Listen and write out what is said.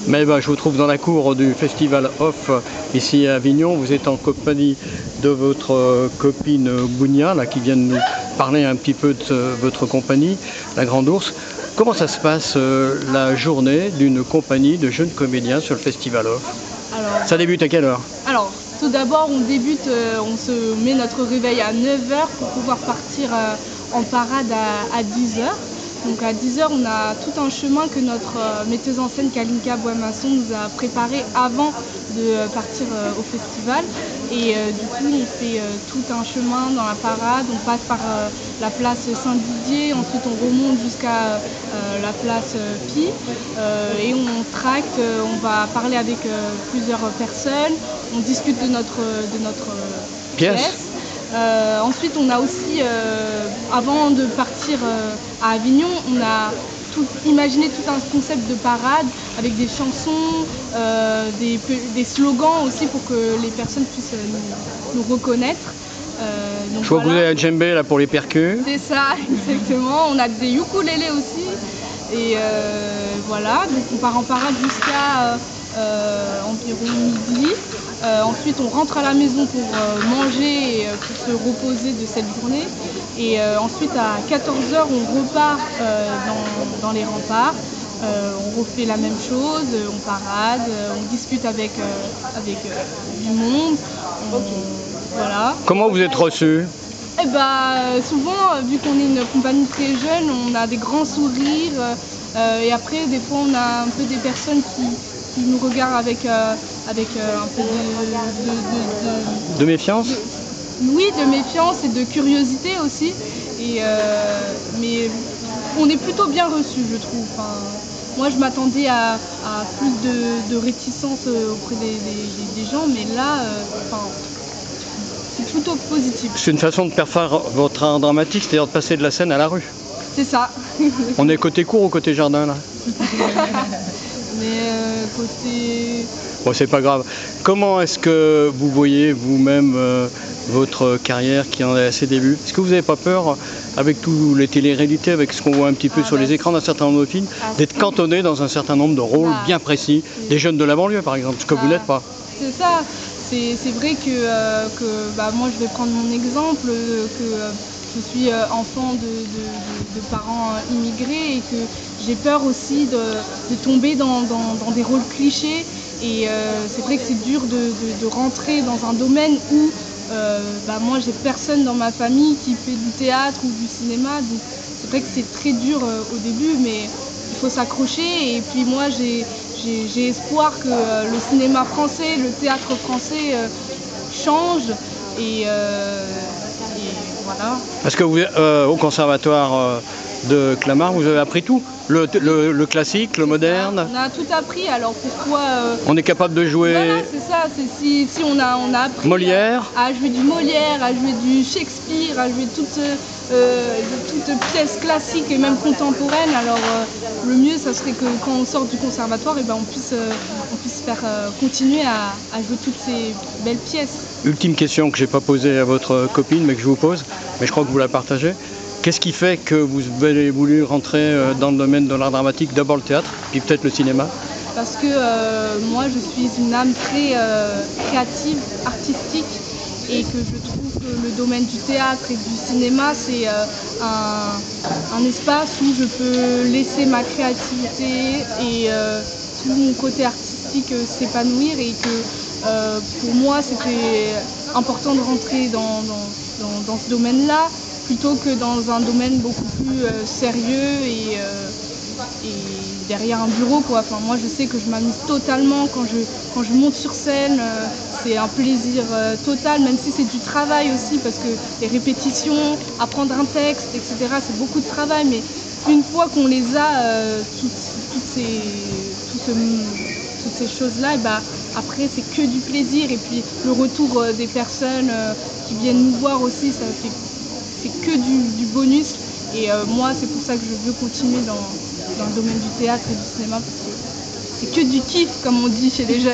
Maëva, je vous trouve dans la cour du Festival Off ici à Avignon. Vous êtes en compagnie de votre copine Gounia, là, qui vient de nous parler un petit peu de votre compagnie, la Grande Ourse. Comment ça se passe la journée d'une compagnie de jeunes comédiens sur le Festival Off? Ça débute à quelle heure? Alors, tout d'abord, on débute, on se met notre réveil à 9 h pour pouvoir partir en parade à 10 h. Donc à 10 h, on a tout un chemin que notre metteuse en scène Kalinka Boismasson nous a préparé avant de partir au festival. Et du coup, on fait tout un chemin dans la parade. On passe par la place Saint-Didier, ensuite on remonte jusqu'à la place Pi et on tracte, on va parler avec plusieurs personnes, on discute de notre pièce. Ensuite, on a aussi, avant de partir à Avignon, on a imaginé tout un concept de parade avec des chansons, des slogans aussi pour que les personnes puissent nous reconnaître. Donc je vois que vous avez un djembé là pour les percus. C'est ça, exactement. On a des ukulélés aussi. Et voilà, donc on part en parade jusqu'à environ midi. Ensuite, on rentre à la maison pour manger et pour se reposer de cette journée. Et ensuite, à 14 h, on repart dans les remparts. On refait la même chose, on parade, on discute avec du monde. Voilà. Comment vous êtes reçus? Eh ben, souvent, vu qu'on est une compagnie très jeune, on a des grands sourires. Et après, des fois, on a un peu des personnes qui nous regardent avec un peu de méfiance. Oui, de méfiance et de curiosité aussi. Mais on est plutôt bien reçus, je trouve. Enfin, moi, je m'attendais à plus de réticence auprès des gens, mais là, c'est plutôt positif. C'est une façon de faire votre art dramatique, c'est-à-dire de passer de la scène à la rue. C'est ça. On est côté cour ou côté jardin là? Mais côté... Bon, c'est pas grave. Comment est-ce que vous voyez vous-même votre carrière qui en est à ses débuts? Est-ce que vous n'avez pas peur, avec tous les téléréalités, avec ce qu'on voit un petit peu sur les écrans d'un certain nombre de films, d'être cantonné dans un certain nombre de rôles bien précis, des jeunes de la banlieue par exemple, ce que vous n'êtes pas? C'est ça. C'est vrai que moi je vais prendre mon exemple, que je suis enfant de parents immigrés et que j'ai peur aussi de tomber dans des rôles clichés. Et c'est vrai que c'est dur de rentrer dans un domaine où moi j'ai personne dans ma famille qui fait du théâtre ou du cinéma. Donc c'est vrai que c'est très dur au début, mais il faut s'accrocher. Et puis moi j'ai espoir que le cinéma français, le théâtre français change et voilà. Parce que vous, au conservatoire de Clamart, vous avez appris tout, le classique, le moderne. On a tout appris, alors pourquoi on est capable de jouer. Voilà, c'est ça, si on a appris Molière. À jouer du Molière, à jouer du Shakespeare, à jouer toute pièce classique et même contemporaine, alors le mieux ça serait que quand on sort du conservatoire, on puisse faire continuer à jouer toutes ces belles pièces. Ultime question que je n'ai pas posée à votre copine mais que je vous pose, mais je crois que vous la partagez. Qu'est-ce qui fait que vous avez voulu rentrer dans le domaine de l'art dramatique, d'abord le théâtre, puis peut-être le cinéma? Parce que moi je suis une âme très créative, artistique, et que je trouve que le domaine du théâtre et du cinéma c'est un espace où je peux laisser ma créativité et tout mon côté artistique s'épanouir, et que pour moi c'était important de rentrer dans ce domaine-là plutôt que dans un domaine beaucoup plus sérieux et derrière un bureau, quoi. Enfin, moi je sais que je m'amuse totalement quand je monte sur scène, c'est un plaisir total, même si c'est du travail aussi, parce que les répétitions, apprendre un texte, etc., c'est beaucoup de travail, mais une fois qu'on les a, toutes ces choses-là, après c'est que du plaisir, et puis le retour des personnes qui viennent nous voir aussi, c'est que du bonus. Et moi, c'est pour ça que je veux continuer dans le domaine du théâtre et du cinéma, parce que c'est que du kiff, comme on dit chez les jeunes.